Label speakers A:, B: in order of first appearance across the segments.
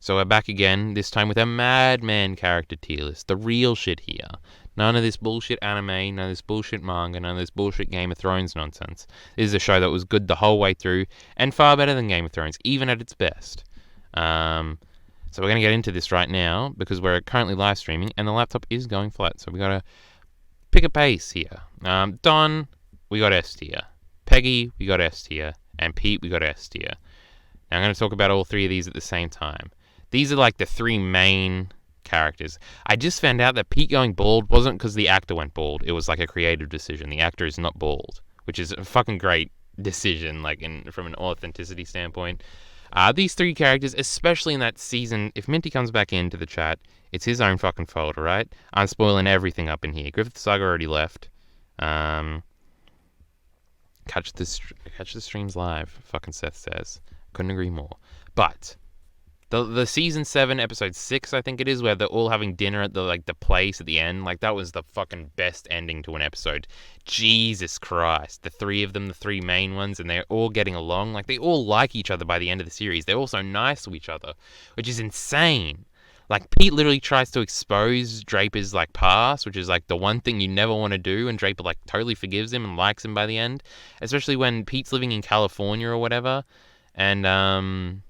A: So we're back again, this time with a Madman character tier list. The real shit here. None of this bullshit anime, none of this bullshit manga, none of this bullshit Game of Thrones nonsense. This is a show that was good the whole way through, and far better than Game of Thrones, even at its best. So we're going to get into this right now, because we're currently live streaming, and the laptop is going flat, so we got to pick a pace here. Don, we got S tier. Peggy, we got S tier. And Pete, we got S tier. Now I'm going to talk about all three of these at the same time. These are like the three main characters. I just found out that Pete going bald wasn't because the actor went bald. It was like a creative decision. The actor is not bald, which is a fucking great decision, like from an authenticity standpoint. These three characters, especially in that season, if Minty comes back into the chat, it's his own fucking fault, alright? I'm spoiling everything up in here. Griffith Saga already left. Catch the streams live, fucking Seth says. Couldn't agree more. But the season 7 episode 6, I think it is, where they're all having dinner at the place at the end, like that was the fucking best ending to an episode. Jesus Christ, the three of them, the three main ones, and they're all getting along, like they all like each other by the end of the series. They're all so nice to each other, which is insane. Like Pete literally tries to expose Draper's like past, which is like the one thing you never want to do, and Draper like totally forgives him and likes him by the end, especially when Pete's living in California or whatever. And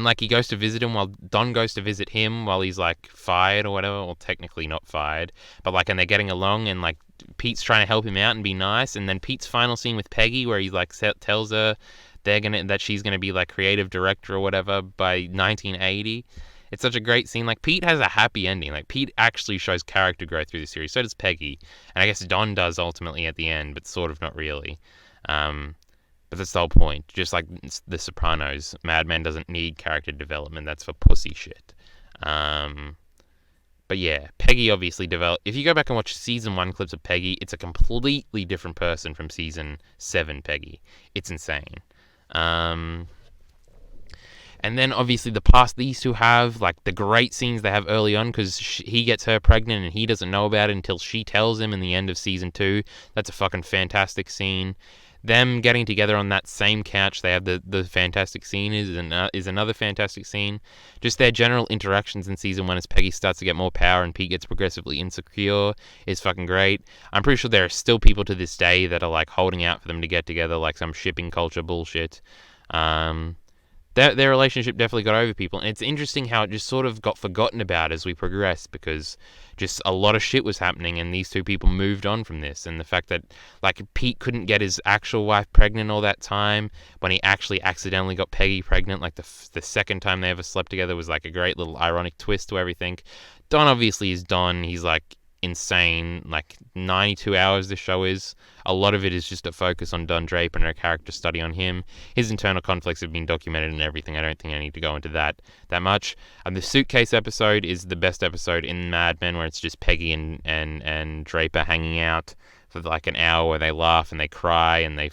A: like he goes to visit him while Don goes to visit him while he's like fired or whatever, or technically not fired, but like, and they're getting along, and like Pete's trying to help him out and be nice, and then Pete's final scene with Peggy where he like tells her that she's gonna be like creative director or whatever by 1980. It's such a great scene. Like Pete has a happy ending. Like Pete actually shows character growth through the series. So does Peggy, and I guess Don does ultimately at the end, but sort of not really. But that's the whole point. Just like The Sopranos, Mad Men doesn't need character development. That's for pussy shit. But yeah, Peggy obviously developed. If you go back and watch season 1 clips of Peggy, it's a completely different person from season 7 Peggy. It's insane. And then obviously the past these two have, like the great scenes they have early on, because he gets her pregnant and he doesn't know about it until she tells him in the end of season 2. That's a fucking fantastic scene. Them getting together on that same couch, they have the fantastic scene is another fantastic scene. Just their general interactions in season 1 as Peggy starts to get more power and Pete gets progressively insecure is fucking great. I'm pretty sure there are still people to this day that are like holding out for them to get together, like some shipping culture bullshit. Their relationship definitely got over people, and it's interesting how it just sort of got forgotten about as we progressed, because just a lot of shit was happening and these two people moved on from this, and the fact that like Pete couldn't get his actual wife pregnant all that time when he actually accidentally got Peggy pregnant, like the second time they ever slept together, was like a great little ironic twist to everything. Don obviously is Don. He's like insane. Like 92 hours this show is, a lot of it is just a focus on Don Draper and a character study on him. His internal conflicts have been documented and everything. I don't think I need to go into that much. And the suitcase episode is the best episode in Mad Men, where it's just Peggy and Draper hanging out for like an hour, where they laugh and they cry and they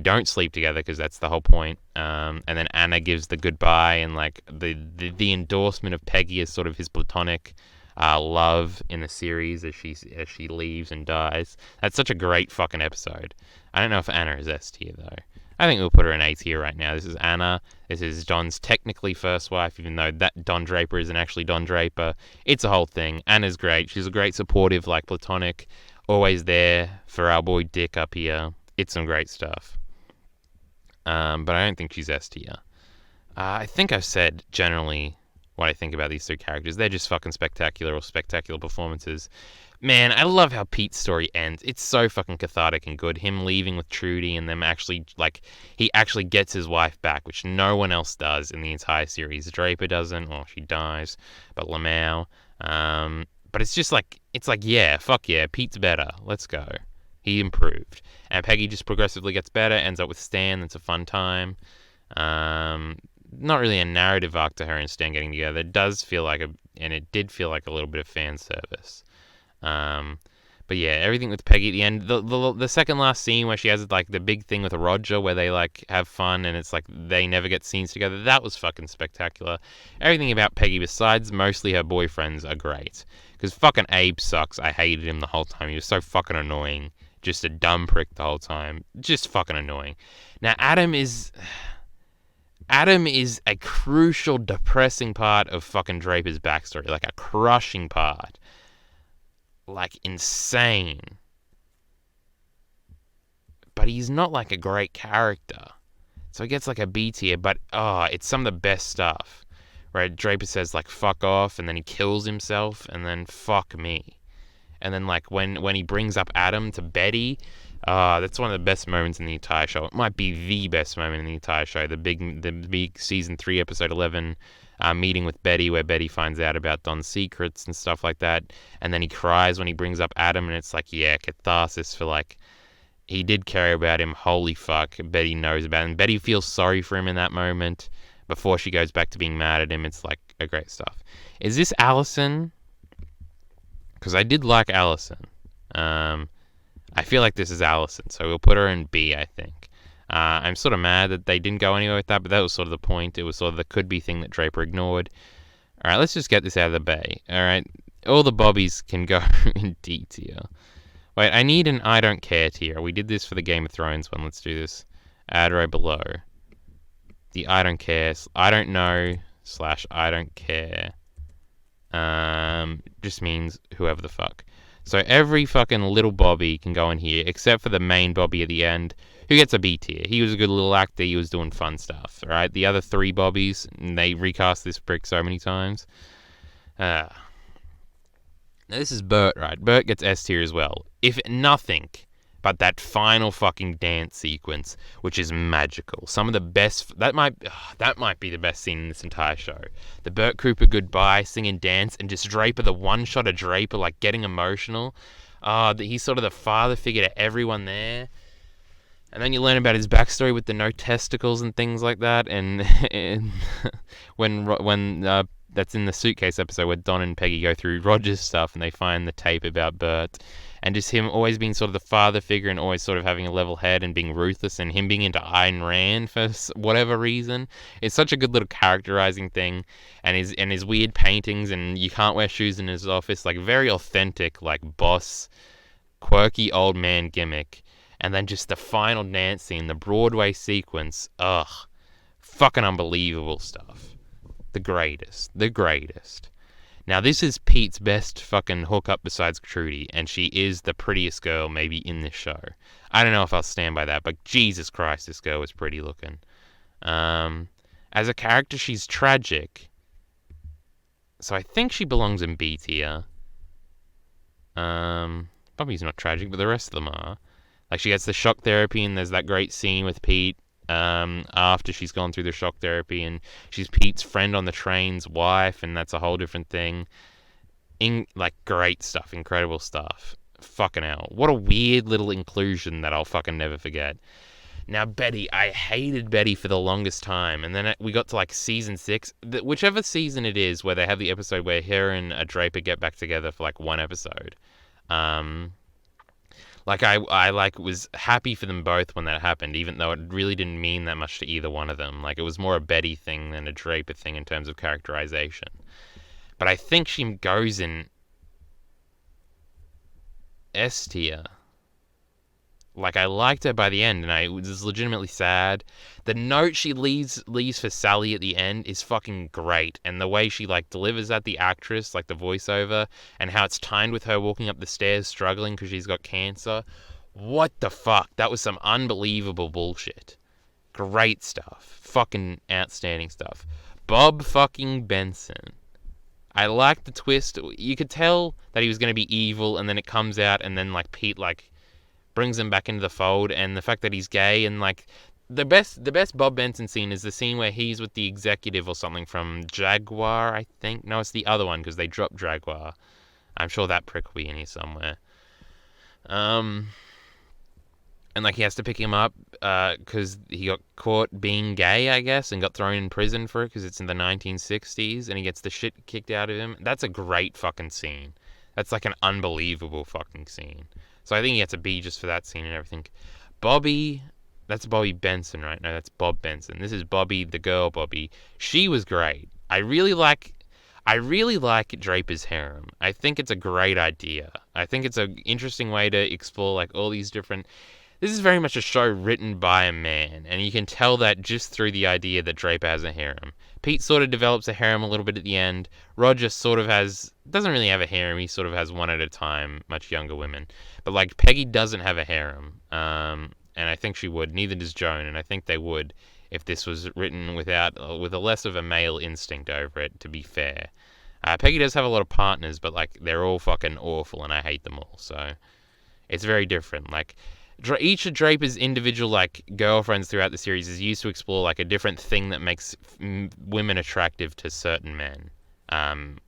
A: don't sleep together, because that's the whole point. And then Anna gives the goodbye, and like the endorsement of Peggy as sort of his platonic love in the series as she leaves and dies. That's such a great fucking episode. I don't know if Anna is S tier though. I think we'll put her in A tier right now. This is Anna. This is Don's technically first wife, even though that Don Draper isn't actually Don Draper. It's a whole thing. Anna's great. She's a great supportive, like platonic, always there for our boy Dick up here. It's some great stuff. But I don't think she's S tier. I think I've said generally what I think about these two characters. They're just fucking spectacular, or spectacular performances. Man, I love how Pete's story ends. It's so fucking cathartic and good. Him leaving with Trudy and them actually, like, he actually gets his wife back, which no one else does in the entire series. Draper doesn't, or she dies, but Lamau. But it's just like, yeah, fuck yeah, Pete's better. Let's go. He improved. And Peggy just progressively gets better, ends up with Stan. That's a fun time. Not really a narrative arc to her and Stan getting together. It does feel like it did feel like a little bit of fan service. But yeah, everything with Peggy at the end. The second last scene where she has like the big thing with Roger, where they like have fun and it's like they never get scenes together. That was fucking spectacular. Everything about Peggy, besides mostly her boyfriends, are great. Because fucking Abe sucks. I hated him the whole time. He was so fucking annoying. Just a dumb prick the whole time. Just fucking annoying. Now Adam is Adam is a crucial, depressing part of fucking Draper's backstory. Like, a crushing part. Like, insane. But he's not, like, a great character. So he gets, like, a B tier, but, it's some of the best stuff. Where Draper says, like, fuck off, and then he kills himself, and then fuck me. And then, like, when he brings up Adam to Betty, that's one of the best moments in the entire show. It might be the best moment in the entire show. The big season 3, episode 11 meeting with Betty, where Betty finds out about Don's secrets and stuff like that. And then he cries when he brings up Adam, and it's like, yeah, catharsis for, like, he did care about him. Holy fuck. Betty knows about him. Betty feels sorry for him in that moment before she goes back to being mad at him. It's like a great stuff. Is this Allison? Because I did like Allison. I feel like this is Allison, so we'll put her in B, I think. I'm sort of mad that they didn't go anywhere with that, but that was sort of the point. It was sort of the could-be thing that Draper ignored. All right, let's just get this out of the bay. All right, all the Bobbies can go in D tier. Wait, I need an I don't care tier. We did this for the Game of Thrones one. Let's do this. Add right below. The I don't care, I don't know / I don't care. Just means whoever the fuck. So every fucking little Bobby can go in here, except for the main Bobby at the end, who gets a B tier. He was a good little actor. He was doing fun stuff, right? The other 3 Bobbies, and they recast this prick so many times. Now this is Bert, right? Bert gets S tier as well. If nothing but that final fucking dance sequence, which is magical. Some of the best... That might be the best scene in this entire show. The Bert Cooper goodbye, singing dance, and just Draper, the one shot of Draper, like, getting emotional. He's sort of the father figure to everyone there. And then you learn about his backstory with the no testicles and things like that. And when that's in the suitcase episode where Don and Peggy go through Roger's stuff and they find the tape about Bert. And just him always being sort of the father figure and always sort of having a level head and being ruthless, and him being into Ayn Rand for whatever reason. It's such a good little characterizing thing. And his weird paintings, and you can't wear shoes in his office. Like, very authentic, like, boss, quirky old man gimmick. And then just the final dance scene, the Broadway sequence. Ugh. Fucking unbelievable stuff. The greatest. The greatest. Now, this is Pete's best fucking hookup besides Trudy, and she is the prettiest girl maybe in this show. I don't know if I'll stand by that, but Jesus Christ, this girl was pretty looking. As a character, she's tragic. So I think she belongs in B tier. Bobby's not tragic, but the rest of them are. Like, she gets the shock therapy, and there's that great scene with Pete after she's gone through the shock therapy, and she's Pete's friend on the train's wife, and that's a whole different thing. Like, great stuff, incredible stuff. Fucking hell. What a weird little inclusion that I'll fucking never forget. Now, Betty, I hated Betty for the longest time, and then we got to, like, season 6, whichever season it is, where they have the episode where her and Draper get back together for, like, one episode. Like, I like was happy for them both when that happened, even though it really didn't mean that much to either one of them. Like, it was more a Betty thing than a Draper thing in terms of characterization. But I think she goes in S tier. Like, I liked her by the end, and I was legitimately sad. The note she leaves for Sally at the end is fucking great. And the way she, like, delivers that, the actress, like, the voiceover, and how it's timed with her walking up the stairs struggling because she's got cancer. What the fuck? That was some unbelievable bullshit. Great stuff. Fucking outstanding stuff. Bob fucking Benson. I liked the twist. You could tell that he was going to be evil, and then it comes out, and then, like, Pete, like, brings him back into the fold, and the fact that he's gay, and, like, the best Bob Benson scene is the scene where he's with the executive or something from Jaguar, I think. No, it's the other one, because they dropped Jaguar. I'm sure that prick will be in here somewhere. And, like, he has to pick him up because he got caught being gay, I guess, and got thrown in prison for it because it's in the 1960s, and he gets the shit kicked out of him. That's a great fucking scene. That's, like, an unbelievable fucking scene. So I think he gets a B just for that scene and everything. Bobby, that's Bobby Benson, right? No, that's Bob Benson. This is Bobby, the girl Bobby. She was great. I really like Draper's harem. I think it's a great idea. I think it's an interesting way to explore, like, all these different... This is very much a show written by a man, and you can tell that just through the idea that Draper has a harem. Pete sort of develops a harem a little bit at the end. Roger sort of doesn't really have a harem. He sort of has one at a time, much younger women. But like Peggy doesn't have a harem, and I think she would. Neither does Joan, and I think they would if this was written with a less of a male instinct over it. To be fair, Peggy does have a lot of partners, but like they're all fucking awful, and I hate them all. So it's very different. Like each of Draper's individual like girlfriends throughout the series is used to explore like a different thing that makes women attractive to certain men,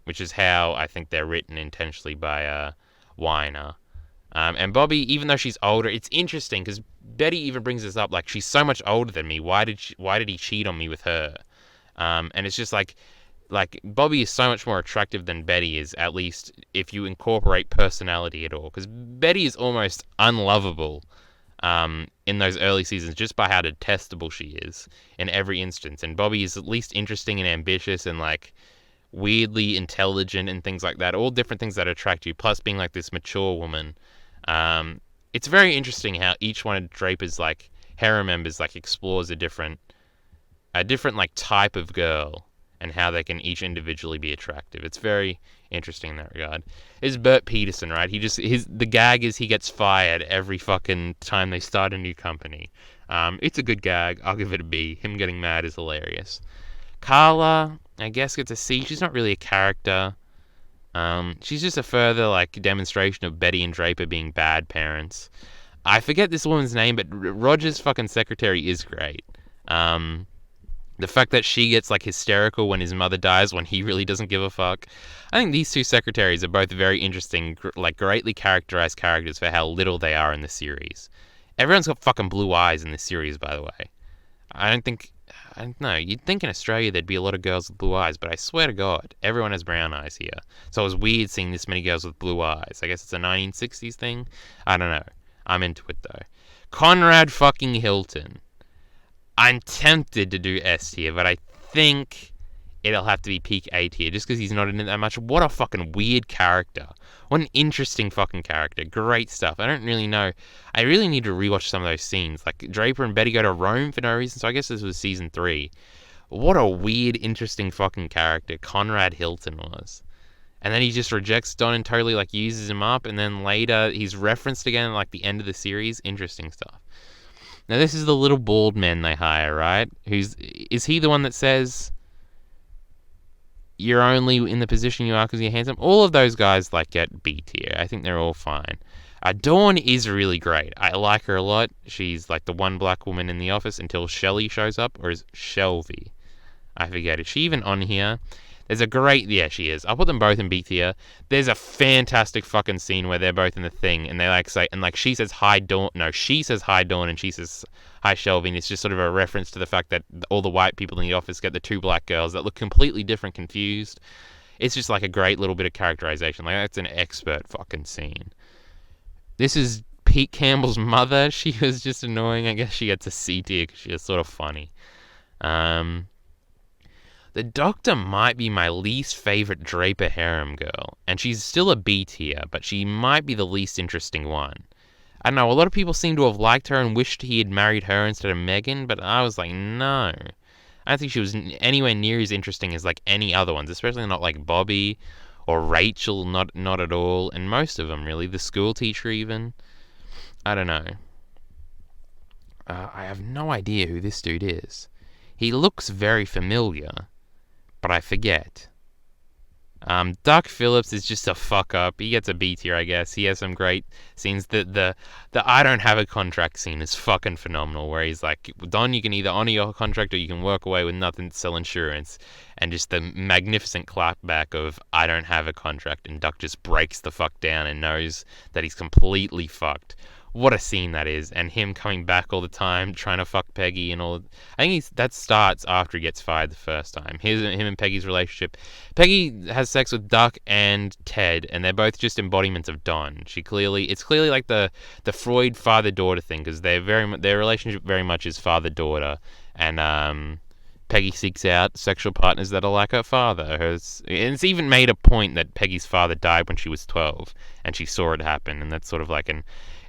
A: which is how I think they're written intentionally by Weiner. And Bobby, even though she's older, it's interesting because Betty even brings this up. Like, she's so much older than me. Why did he cheat on me with her? And it's just like Bobby is so much more attractive than Betty is, at least if you incorporate personality at all. Because Betty is almost unlovable in those early seasons just by how detestable she is in every instance. And Bobby is at least interesting and ambitious and like weirdly intelligent and things like that. All different things that attract you. Plus being like this mature woman. It's very interesting how each one of Draper's like harem members like explores a different like type of girl and how they can each individually be attractive. It's very interesting in that regard. It's Bert Peterson, right? The gag is he gets fired every fucking time they start a new company. It's a good gag. I'll give it a B. Him getting mad is hilarious. Carla, I guess, gets a C. She's not really a character. She's just a further like demonstration of Betty and Draper being bad parents. I forget this woman's name, but Roger's fucking secretary is great. The fact that she gets like hysterical when his mother dies when he really doesn't give a fuck. I think these two secretaries are both very interesting, like greatly characterized characters for how little they are in the series. Everyone's got fucking blue eyes in this series, by the way. I don't know, you'd think in Australia there'd be a lot of girls with blue eyes, but I swear to God, everyone has brown eyes here. So it was weird seeing this many girls with blue eyes. I guess it's a 1960s thing? I don't know. I'm into it though. Conrad fucking Hilton. I'm tempted to do S tier, but I think it'll have to be peak A tier just because he's not in it that much. What a fucking weird character. What an interesting fucking character. Great stuff. I don't really know. I really need to rewatch some of those scenes. Like Draper and Betty go to Rome for no reason, so I guess this was season 3. What a weird, interesting fucking character Conrad Hilton was. And then he just rejects Don and totally like uses him up, and then later he's referenced again at like the end of the series. Interesting stuff. Now this is the little bald man they hire, right? Is he the one that says you're only in the position you are because you're handsome? All of those guys like get B tier. I think they're all fine. Dawn is really great. I like her a lot. She's like the one black woman in the office until Shelly shows up, or is Shelby? I forget. Is she even on here? There's a great... Yeah, she is. I'll put them both in B tier. There's a fantastic fucking scene where they're both in the thing, and they like say... And like she says hi Dawn... No, she says hi Dawn, and she says hi Shelby, and it's just sort of a reference to the fact that all the white people in the office get the two black girls that look completely different, confused. It's just like a great little bit of characterization. Like, that's an expert fucking scene. This is Pete Campbell's mother. She was just annoying. I guess she gets a C tier because she was sort of funny. The Doctor might be my least favorite Draper harem girl, and she's still a B tier, but she might be the least interesting one. I don't know, a lot of people seem to have liked her and wished he had married her instead of Megan, but I was like, no. I don't think she was anywhere near as interesting as like any other ones, especially not like Bobby or Rachel, not at all, and most of them really, the school teacher even. I don't know. I have no idea who this dude is. He looks very familiar, but I forget. Doc Phillips is just a fuck up. He gets a B tier, I guess. He has some great scenes. The I don't have a contract scene is fucking phenomenal, where he's like, Don, you can either honor your contract or you can work away with nothing to sell insurance. And just the magnificent clapback of I don't have a contract, and Doc just breaks the fuck down and knows that he's completely fucked. What a scene that is, and him coming back all the time, trying to fuck Peggy and all. I think that starts after he gets fired the first time. Him and Peggy's relationship. Peggy has sex with Duck and Ted, and they're both just embodiments of Don. It's clearly like the Freud father-daughter thing, because their relationship very much is father-daughter, and Peggy seeks out sexual partners that are like her father. And it's even made a point that Peggy's father died when she was 12, and she saw it happen, and that's sort of like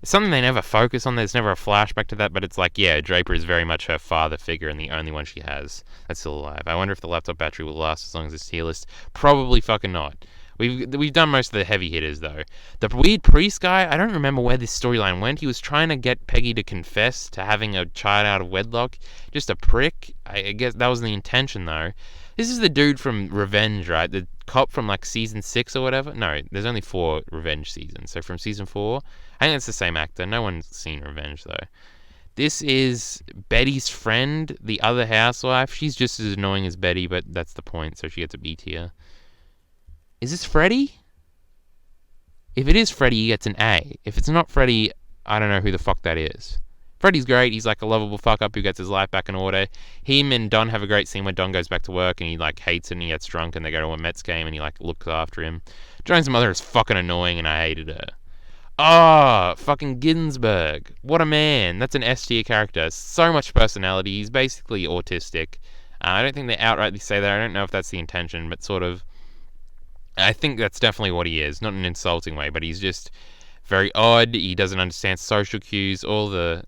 A: It's something they never focus on. There's never a flashback to that, but it's like, yeah, Draper is very much her father figure and the only one she has that's still alive. I wonder if the laptop battery will last as long as this tier list. Probably fucking not. We've done most of the heavy hitters though. The weird priest guy, I don't remember where this storyline went. He was trying to get Peggy to confess to having a child out of wedlock. Just a prick. I guess that was the intention though. This is the dude from Revenge, right? The cop from like season 6 or whatever. No, there's only 4 Revenge seasons. So from season 4, I think it's the same actor. No one's seen Revenge though. This is Betty's friend, the other housewife. She's just as annoying as Betty, but that's the point. So she gets a B tier. Is this Freddy? If it is Freddy, he gets an A. If it's not Freddy, I don't know who the fuck that is. Freddy's great. He's like a lovable fuck up who gets his life back in order. Him and Don have a great scene where Don goes back to work and he like hates it and he gets drunk and they go to a Mets game and he like looks after him. Joan's mother is fucking annoying and I hated her. Oh, fucking Ginsberg. What a man. That's an S tier character. So much personality. He's basically autistic. I don't think they outrightly say that. I don't know if that's the intention, but sort of. I think that's definitely what he is. Not in an insulting way, but he's just very odd. He doesn't understand social cues, all the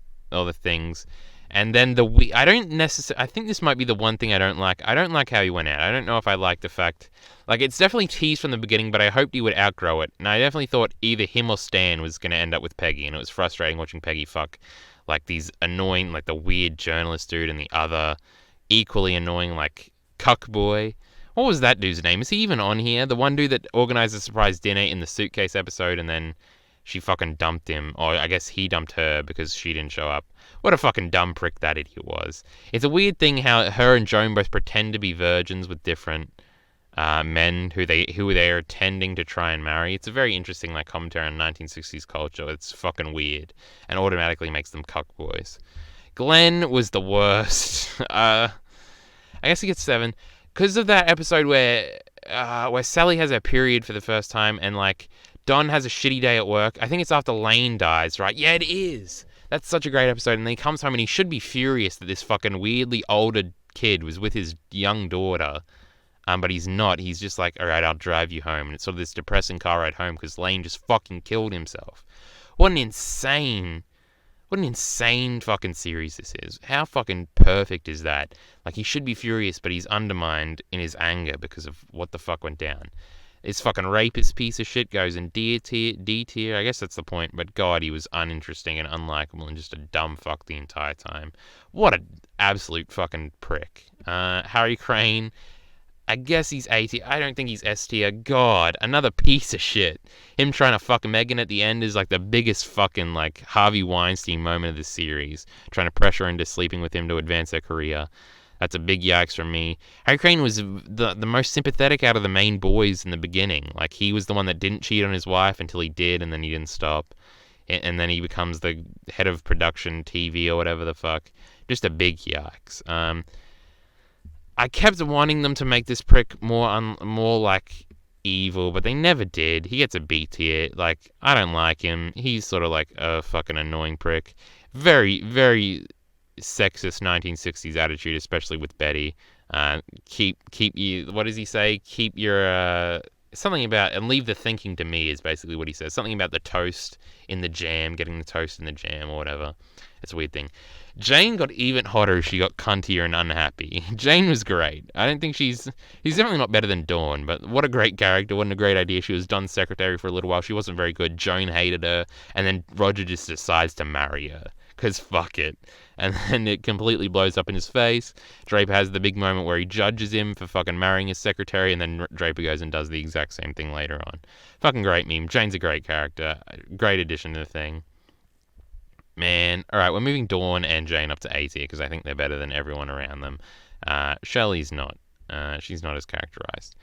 A: things. And then I don't necessarily. I think this might be the one thing I don't like. I don't like how he went out. I don't know if I like the fact. Like, it's definitely teased from the beginning, but I hoped he would outgrow it. And I definitely thought either him or Stan was going to end up with Peggy, and it was frustrating watching Peggy fuck, like, these annoying, like, the weird journalist dude and the other equally annoying, like, cuck boy. What was that dude's name? Is he even on here? The one dude that organized a surprise dinner in the suitcase episode, and then she fucking dumped him. Or I guess he dumped her because she didn't show up. What a fucking dumb prick that idiot was. It's a weird thing how her and Joan both pretend to be virgins with different men who they are tending to try and marry. It's a very interesting like commentary on 1960s culture. It's fucking weird and automatically makes them cuck boys. Glenn was the worst. I guess he gets 7 because of that episode where Sally has her period for the first time and like Don has a shitty day at work. I think it's after Lane dies, right? Yeah, it is. That's such a great episode. And then he comes home and he should be furious that this fucking weirdly older kid was with his young daughter. But he's not. He's just like, all right, I'll drive you home. And it's sort of this depressing car ride home because Lane just fucking killed himself. What an insane fucking series this is. How fucking perfect is that? Like, he should be furious, but he's undermined in his anger because of what the fuck went down. This fucking rapist piece of shit goes in D tier. I guess that's the point, but God, he was uninteresting and unlikable and just a dumb fuck the entire time. What an absolute fucking prick. Harry Crane, I guess he's A tier. I don't think he's S tier. God, another piece of shit. Him trying to fuck Megan at the end is like the biggest fucking like Harvey Weinstein moment of the series. Trying to pressure her into sleeping with him to advance their career. That's a big yikes from me. Harry Crane was the most sympathetic out of the main boys in the beginning. Like, he was the one that didn't cheat on his wife until he did, and then he didn't stop. And then he becomes the head of production TV or whatever the fuck. Just a big yikes. I kept wanting them to make this prick more like evil, but they never did. He gets a B tier. Like, I don't like him. He's sort of like a fucking annoying prick. Very, very sexist 1960s attitude, especially with Betty. Keep you. What does he say? Keep your something about and leave the thinking to me is basically what he says. Something about the toast in the jam, getting the toast in the jam or whatever. It's a weird thing. Jane got even hotter as she got cuntier and unhappy. Jane was great. I don't think she's definitely not better than Dawn, but what a great character. What a great idea. She was Don's secretary for a little while. She wasn't very good. Joan hated her, and then Roger just decides to marry her. Because fuck it. And then it completely blows up in his face. Draper has the big moment where he judges him for fucking marrying his secretary, and then Draper goes and does the exact same thing later on. Fucking great meme. Jane's a great character. Great addition to the thing. Man. Alright, we're moving Dawn and Jane up to A tier because I think they're better than everyone around them. Shelley's not. She's not as characterized.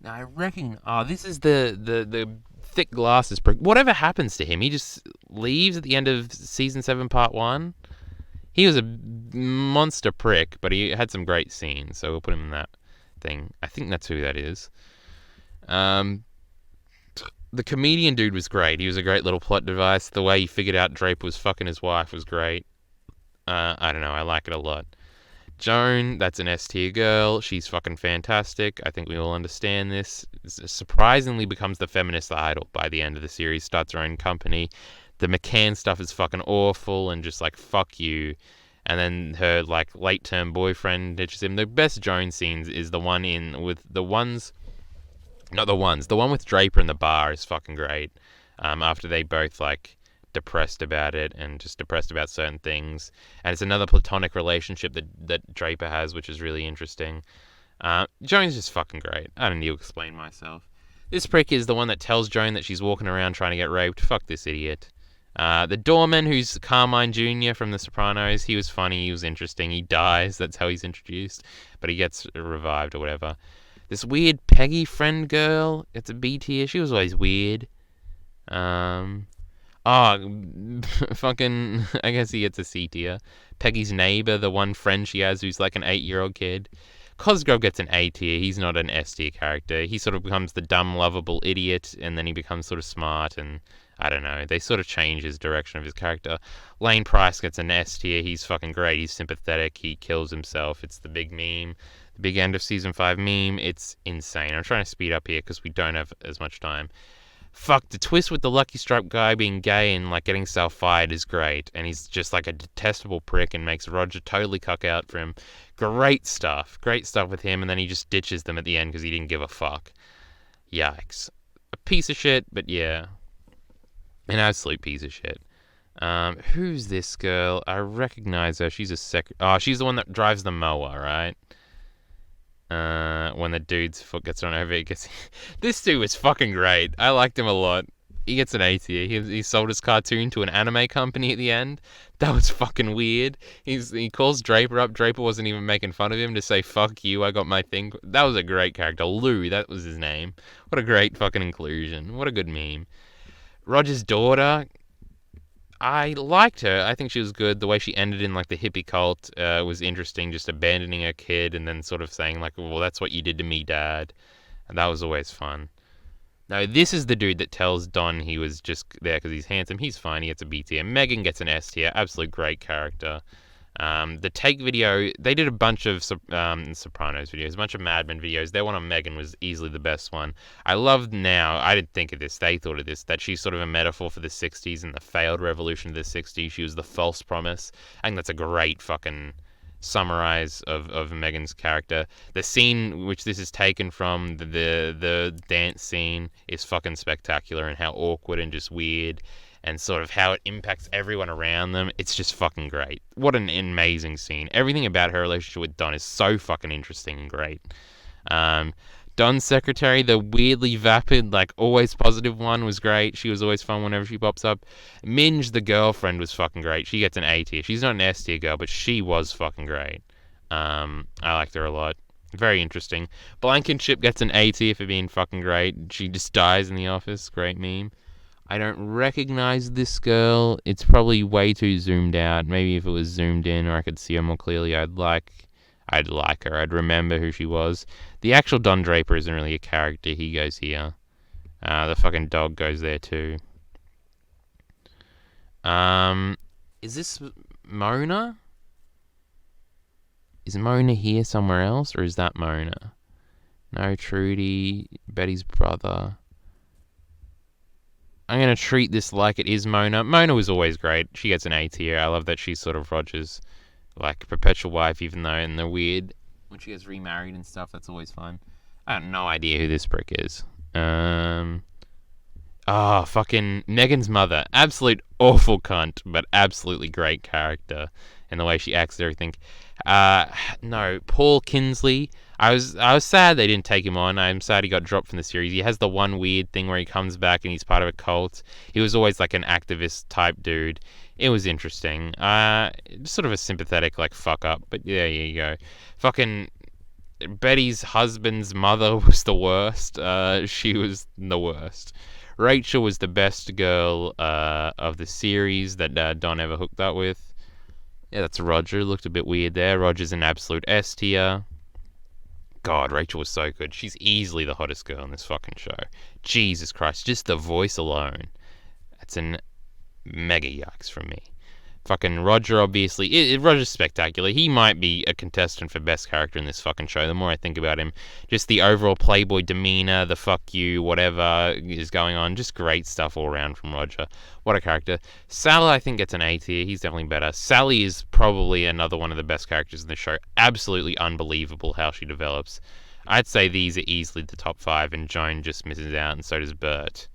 A: Now, I reckon... Oh, this is the thick glasses prick. Whatever happens to him, he just leaves at the end of season 7 part 1. He was a monster prick, but he had some great scenes, so we'll put him in that thing. I think that's who that is. The comedian dude was great. He was a great little plot device. The way he figured out Draper was fucking his wife was great. I don't know, I like it a lot. Joan, that's an S-tier girl. She's fucking fantastic. I think we all understand this. Surprisingly becomes the feminist idol by the end of the series. Starts her own company. the McCann stuff is fucking awful and just like fuck you. And then her like late term boyfriend ditches him. The best Joan scenes is the one with the ones, not the ones, the one with Draper in the bar is fucking great. After they both like depressed about it and just depressed about certain things, and it's another platonic relationship that Draper has, which is really interesting. Joan's just fucking great. I don't need to explain myself. This prick is the one that tells Joan that she's walking around trying to get raped. Fuck this idiot. The doorman, who's Carmine Jr. from The Sopranos, he was funny, he was interesting. He dies, that's how he's introduced, but he gets revived or whatever. This weird Peggy friend girl, it's a B tier. She was always weird. Fucking, I guess he gets a C tier. Peggy's neighbor, the one friend she has who's like an 8-year-old kid. Cosgrove gets an A tier. He's not an S tier character. He sort of becomes the dumb, lovable idiot, and then he becomes sort of smart, and I don't know. They sort of change his direction of his character. Lane Price gets an S tier. He's fucking great. He's sympathetic. He kills himself. It's the big meme. The big end of season 5 meme. It's insane. I'm trying to speed up here because we don't have as much time. Fuck, the twist with the Lucky Strike guy being gay and like getting self-fired is great, and he's just like a detestable prick and makes Roger totally cuck out for him. Great stuff with him, and then he just ditches them at the end because he didn't give a fuck. Yikes. A piece of shit, but yeah, an absolute piece of shit. Who's this girl? I recognize her. She's she's the one that drives the mower, right? When the dude's foot gets run over, this dude was fucking great. I liked him a lot. He gets an A tier. He sold his cartoon to an anime company at the end. That was fucking weird. He calls Draper up. Draper wasn't even making fun of him to say, fuck you, I got my thing. That was a great character. Lou, that was his name. What a great fucking inclusion. What a good meme. Roger's daughter, I liked her. I think she was good. The way she ended in like the hippie cult was interesting, just abandoning her kid and then sort of saying like, well, that's what you did to me, Dad. And that was always fun. Now, this is the dude that tells Don he was just there because he's handsome. He's fine. He gets a B tier. Megan gets an S tier. Absolute great character. The Take video, they did a bunch of Sopranos videos, a bunch of Mad Men videos. Their one on Megan was easily the best one. I love now, I didn't think of this, they thought of this, that she's sort of a metaphor for the 60s and the failed revolution of the 60s. She was the false promise. I think that's a great fucking summarize of Megan's character. The scene which this is taken from, the dance scene, is fucking spectacular, and how awkward and just weird and sort of how it impacts everyone around them. It's just fucking great. What an amazing scene. Everything about her relationship with Don is so fucking interesting and great. Don's secretary, the weirdly vapid, like always positive one, was great. She was always fun whenever she pops up. Minge, the girlfriend, was fucking great. She gets an A tier. She's not an S tier girl, but she was fucking great. I liked her a lot. Very interesting. Blankenship gets an A tier for being fucking great. She just dies in the office. Great meme. I don't recognize this girl. It's probably way too zoomed out. Maybe if it was zoomed in or I could see her more clearly, I'd like her. I'd remember who she was. The actual Don Draper isn't really a character. He goes here. The fucking dog goes there too. Is this Mona? Is Mona here somewhere else, or is that Mona? No, Trudy, Betty's brother. I'm going to treat this like it is Mona. Mona was always great. She gets an A tier. I love that she's sort of Roger's like perpetual wife, even though in the weird when she gets remarried and stuff, that's always fun. I have no idea who this prick is. Fucking Megan's mother. Absolute awful cunt, but absolutely great character in the way she acts and everything. No, Paul Kinsley. I was sad they didn't take him on. I'm sad he got dropped from the series. He has the one weird thing where he comes back and he's part of a cult. He was always like an activist type dude. It was interesting. Sort of a sympathetic like fuck up, but yeah, here you go. Fucking Betty's husband's mother was the worst. She was the worst. Rachel was the best girl of the series that Don ever hooked up with. Yeah, that's Roger. Looked a bit weird there. Roger's an absolute S tier. God, Rachel was so good. She's easily the hottest girl in this fucking show. Jesus Christ, just the voice alone. That's an mega yikes from me. Fucking Roger, obviously. Roger's spectacular. He might be a contestant for best character in this fucking show. The more I think about him, just the overall playboy demeanor, the fuck you, whatever is going on, just great stuff all around from Roger. What a character. Sal, I think, gets an A tier. He's definitely better. Sally is probably another one of the best characters in the show. Absolutely unbelievable how she develops. I'd say these are easily the top 5, and Joan just misses out, and so does Bert.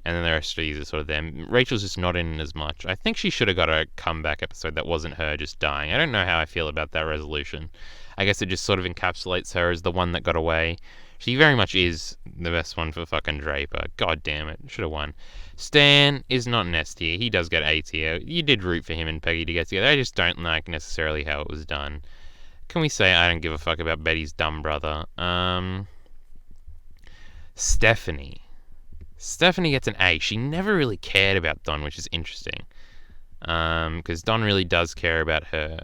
A: And then the rest of these are sort of them. Rachel's just not in as much. I think she should have got a comeback episode that wasn't her just dying. I don't know how I feel about that resolution. I guess it just sort of encapsulates her as the one that got away. She very much is the best one for fucking Draper. God damn it. Should have won. Stan is not an S tier. He does get A tier. You did root for him and Peggy to get together. I just don't like necessarily how it was done. Can we say I don't give a fuck about Betty's dumb brother? Stephanie. Stephanie gets an A. She never really cared about Don, which is interesting. Because Don really does care about her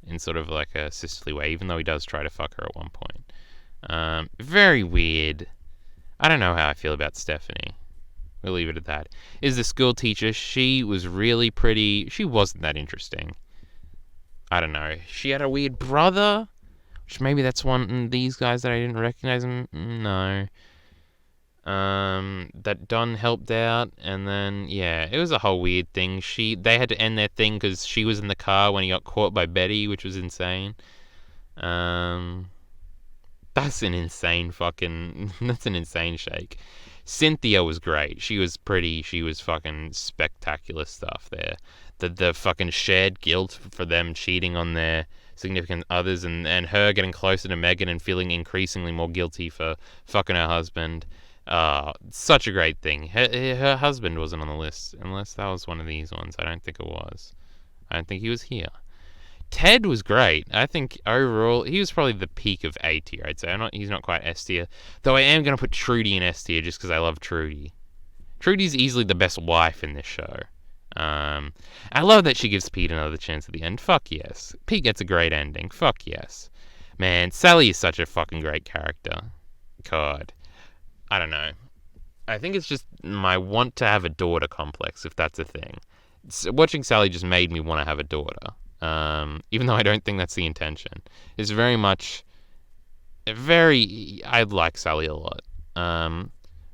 A: in sort of like a sisterly way, even though he does try to fuck her at one point. Very weird. I don't know how I feel about Stephanie. We'll leave it at that. Is the school teacher. She was really pretty. She wasn't that interesting. I don't know. She had a weird brother, which maybe that's one of these guys that I didn't recognize him. No. That Don helped out, and then yeah, it was a whole weird thing. They had to end their thing because she was in the car when he got caught by Betty, which was insane. That's an insane that's an insane shake. Cynthia was great. She was pretty. She was fucking spectacular stuff there. The fucking shared guilt for them cheating on their significant others, and her getting closer to Megan and feeling increasingly more guilty for fucking her husband. Such a great thing. Her husband wasn't on the list, unless that was one of these ones. I don't think it was. I don't think he was here. Ted was great. I think overall he was probably the peak of A tier, I'd say. He's not quite S tier, though I am going to put Trudy in S tier just because I love Trudy. Trudy's easily the best wife in this show. I love that she gives Pete another chance at the end. Fuck yes. Pete gets a great ending. Fuck yes. Man, Sally is such a fucking great character. God. I don't know. I think it's just my want to have a daughter complex, if that's a thing. Watching Sally just made me want to have a daughter. Even though I don't think that's the intention. It's very much... I like Sally a lot.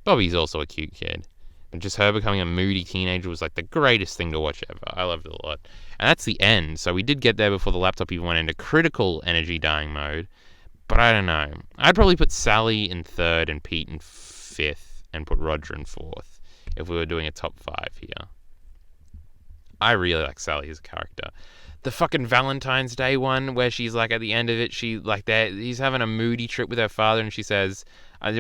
A: Bobby's also a cute kid. And just her becoming a moody teenager was like the greatest thing to watch ever. I loved it a lot. And that's the end. So we did get there before the laptop even went into critical energy dying mode. But I don't know. I'd probably put Sally in 3rd and Pete in 5th and put Roger in 4th if we were doing a top 5 here. I really like Sally as a character. The fucking Valentine's Day one where she's like at the end of it, he's having a moody trip with her father and she says,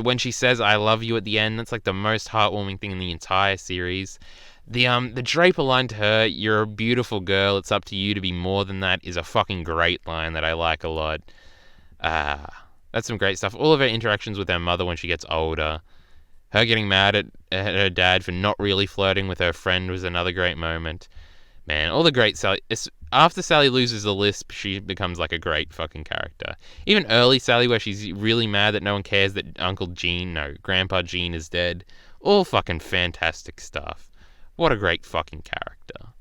A: when she says I love you at the end, that's like the most heartwarming thing in the entire series. The Draper line to her, you're a beautiful girl, it's up to you to be more than that, is a fucking great line that I like a lot. That's some great stuff. All of her interactions with her mother when she gets older. Her getting mad at her dad for not really flirting with her friend was another great moment. Man, all the great Sally... After Sally loses the lisp, she becomes like a great fucking character. Even early Sally, where she's really mad that no one cares that Grandpa Gene is dead. All fucking fantastic stuff. What a great fucking character.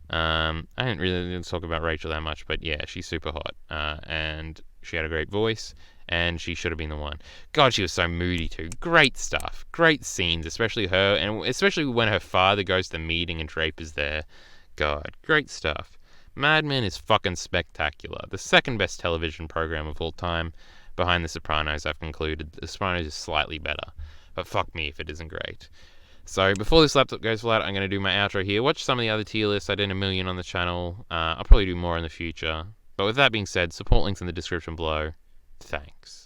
A: I didn't really talk about Rachel that much, but yeah, she's super hot. And she had a great voice, and she should have been the one. God, she was so moody too. Great stuff. Great scenes, especially her, and especially when her father goes to the meeting and Draper's there. God, great stuff. Mad Men is fucking spectacular. The second best television program of all time. Behind The Sopranos, I've concluded. The Sopranos is slightly better. But fuck me if it isn't great. So before this laptop goes flat, I'm going to do my outro here. Watch some of the other tier lists. I did a million on the channel. I'll probably do more in the future. But with that being said, support links in the description below. Thanks.